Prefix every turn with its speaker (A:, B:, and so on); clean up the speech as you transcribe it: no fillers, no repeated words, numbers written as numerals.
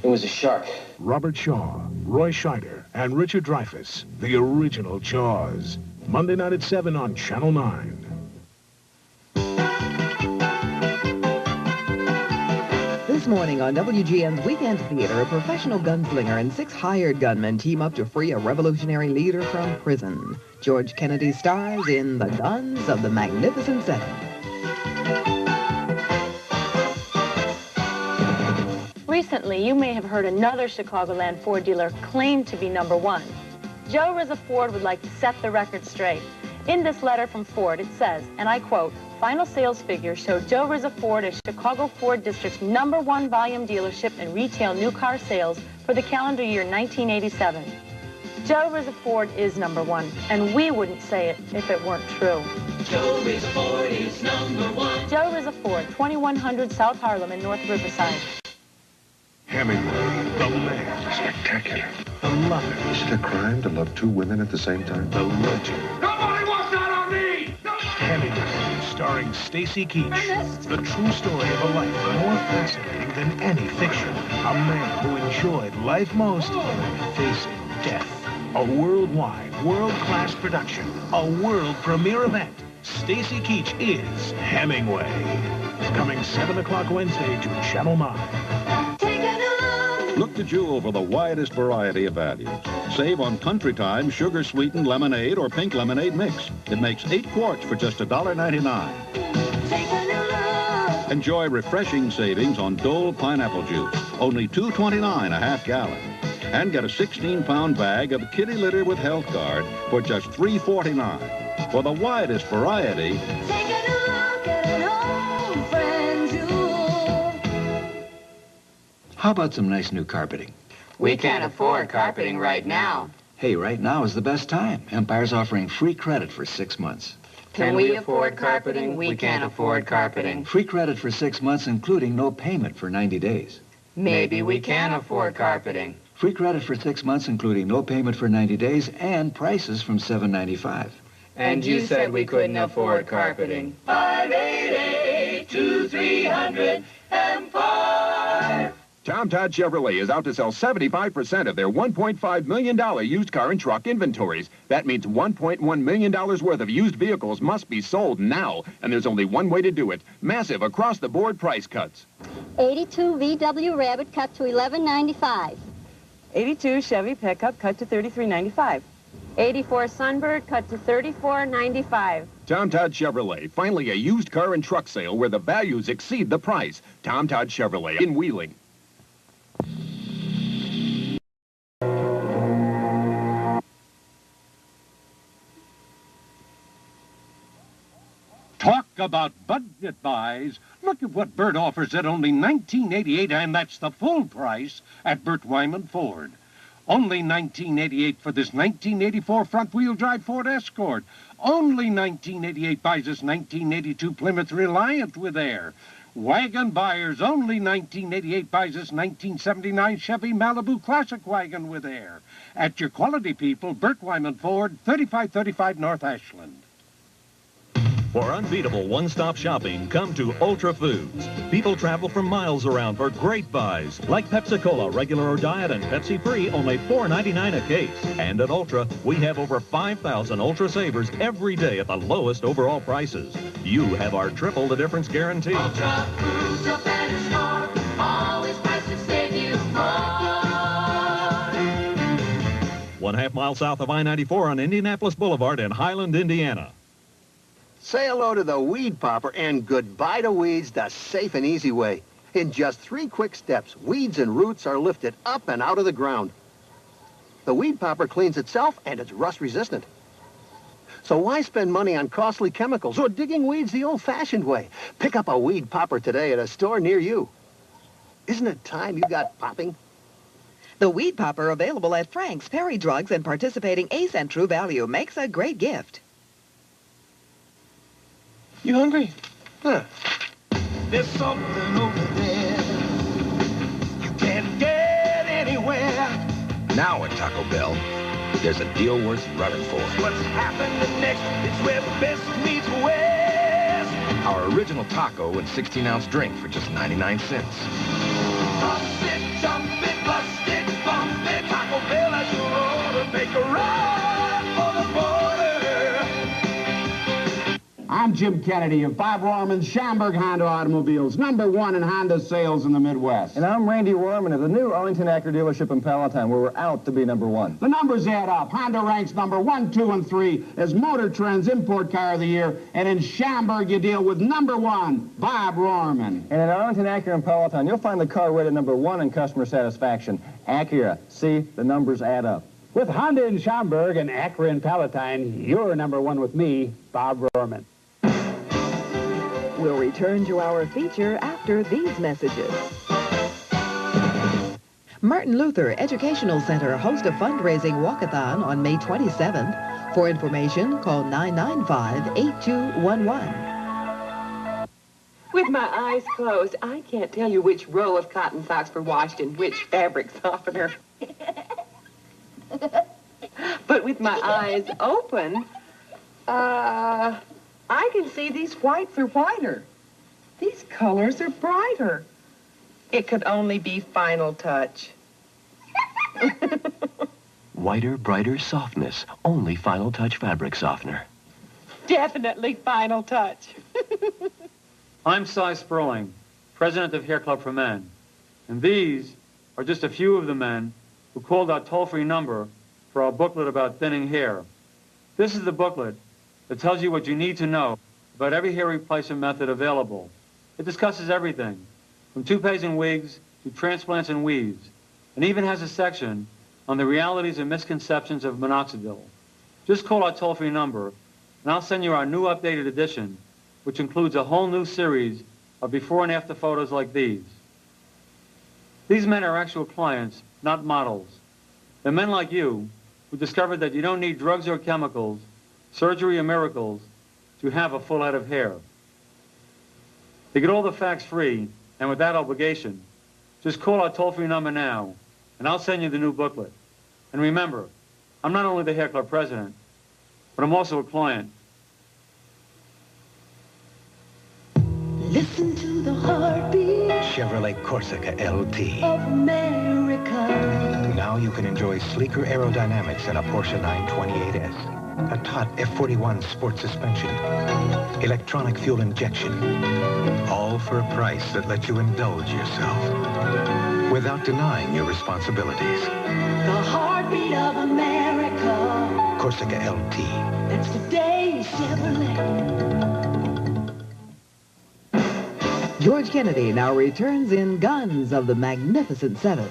A: It was a shark.
B: Robert Shaw, Roy Scheider, and Richard Dreyfuss, the original Jaws. Monday night at 7 on Channel 9.
C: This morning on WGN's Weekend Theater, a professional gunslinger and 6 hired gunmen team up to free a revolutionary leader from prison. George Kennedy stars in The Guns of the Magnificent Seven.
D: Recently, you may have heard another Chicagoland Ford dealer claim to be #1. Joe Rizza Ford would like to set the record straight. In this letter from Ford, it says, and I quote, "Final sales figures show Joe Rizza Ford as Chicago Ford District's #1 volume dealership in retail new car sales for the calendar year 1987. Joe Rizza Ford is #1, and we wouldn't say it if it weren't true.
E: Joe Rizza Ford is #1.
D: Joe Rizza Ford, 2100 South Harlem in North Riverside.
B: Hemingway, the man.
F: Spectacular.
B: The lover.
F: Is it a crime to love 2 women at the same time?
B: The legend.
E: Nobody wants that on me!
B: Hemingway, starring Stacy Keach. The true story of a life more fascinating than any fiction. A man who enjoyed life most, facing death. A worldwide, world-class production. A world premiere event. Stacy Keach is Hemingway. Coming 7 o'clock Wednesday to Channel 9.
G: Look to Jewel over the widest variety of values. Save on Country Time sugar-sweetened lemonade or pink lemonade mix. It makes 8 quarts for just $1.99. Enjoy refreshing savings on Dole pineapple juice, only $2.29 a half gallon. And get a 16-pound bag of kitty litter with Health Guard for just $3.49. For the widest variety,
H: how about some nice new carpeting?
I: We can't afford carpeting right now.
H: Hey, right now is the best time. Empire's offering free credit for 6 months.
I: Can we afford carpeting? We can't afford carpeting.
H: Free credit for 6 months, including no payment for 90 days.
I: Maybe we can afford carpeting.
H: Free credit for 6 months, including no payment for 90 days, and prices from $7.95.
I: And you said we couldn't afford carpeting. 588-2300-M5.
J: Todd Chevrolet is out to sell 75% of their $1.5 million used car and truck inventories. That means $1.1 million worth of used vehicles must be sold now, and there's only one way to do it. Massive across-the-board price cuts.
K: 82 VW Rabbit cut to $11.95.
D: 82 Chevy pickup cut to $33.95.
K: 84 Sunbird cut to $34.95.
J: Todd Chevrolet, finally a used car and truck sale where the values exceed the price. Todd Chevrolet in Wheeling.
L: Talk about budget buys. Look at what Bert offers at only $19.88, and that's the full price at Bert Weinman Ford. Only $19.88 for this 1984 front-wheel drive Ford Escort. Only $19.88 buys this 1982 Plymouth Reliant with air. Wagon buyers, only $19.88 buys this 1979 Chevy Malibu Classic wagon with air. At your quality people, Bert Weinman Ford, 3535 North Ashland.
M: For unbeatable one-stop shopping, come to Ultra Foods. People travel from miles around for great buys, like Pepsi-Cola, regular or diet, and Pepsi-Free, only $4.99 a case. And at Ultra, we have over 5,000 Ultra Savers every day at the lowest overall prices. You have our triple the difference guarantee.
E: Ultra Foods, your better store. Always prices save you more.
M: 1/2 mile south of I-94 on Indianapolis Boulevard in Highland, Indiana.
N: Say hello to the Weed Popper and goodbye to weeds the safe and easy way. In just 3 quick steps, weeds and roots are lifted up and out of the ground. The Weed Popper cleans itself and it's rust resistant. So why spend money on costly chemicals or digging weeds the old-fashioned way? Pick up a Weed Popper today at a store near you. Isn't it time you got popping?
C: The Weed Popper, available at Frank's, Perry Drugs, and participating Ace and True Value, makes a great gift.
A: You hungry? Huh.
E: There's something over there you can't get anywhere.
O: Now at Taco Bell, there's a deal worth running for.
E: What's happening next is where the best meets west.
O: Our original taco and 16-ounce drink for just 99 cents.
E: Toss it, jump it,
P: Jim Kennedy of Bob Rorman's Schaumburg Honda Automobiles, #1 in Honda sales in the Midwest.
Q: And I'm Randy Rorman of the new Arlington Acura dealership in Palatine, where we're out to be #1.
P: The numbers add up. Honda ranks #1, 2, and 3 as Motor Trend's Import Car of the Year, and in Schaumburg you deal with #1, Bob Rorman.
Q: And at Arlington Acura in Palatine, you'll find the car rated #1 in customer satisfaction. Acura. See, the numbers add up.
P: With Honda in Schaumburg and Acura in Palatine, you're #1 with me, Bob Rorman.
C: We'll return to our feature after these messages. Martin Luther Educational Center hosts a fundraising walk-a-thon on May 27th. For information, call 995-8211.
R: With my eyes closed, I can't tell you which row of cotton socks were washed in which fabric softener. But with my eyes open, I can see these whites are whiter. These colors are brighter. It could only be Final Touch.
S: Whiter, brighter softness. Only Final Touch fabric softener.
R: Definitely Final Touch.
T: I'm Cy Sperling, president of Hair Club for Men. And these are just a few of the men who called our toll-free number for our booklet about thinning hair. This is the booklet that tells you what you need to know about every hair replacement method available. It discusses everything, from toupees and wigs to transplants and weaves, and even has a section on the realities and misconceptions of minoxidil. Just call our toll-free number, and I'll send you our new updated edition, which includes a whole new series of before and after photos like these. These men are actual clients, not models. They're men like you who discovered that you don't need drugs or chemicals, surgery or miracles to have a full head of hair. To get all the facts free and without obligation, just call our toll-free number now, and I'll send you the new booklet. And remember, I'm not only the Hair Club president, but I'm also a client.
E: Listen to the heartbeat
O: Chevrolet Corsica LT.
E: of America.
O: Now you can enjoy sleeker aerodynamics in a Porsche 928S. A taut F41 sport suspension. Electronic fuel injection. All for a price that lets you indulge yourself without denying your responsibilities.
E: The heartbeat of America.
O: Corsica LT.
E: That's today's Chevrolet.
C: George Kennedy now returns in Guns of the Magnificent Seven.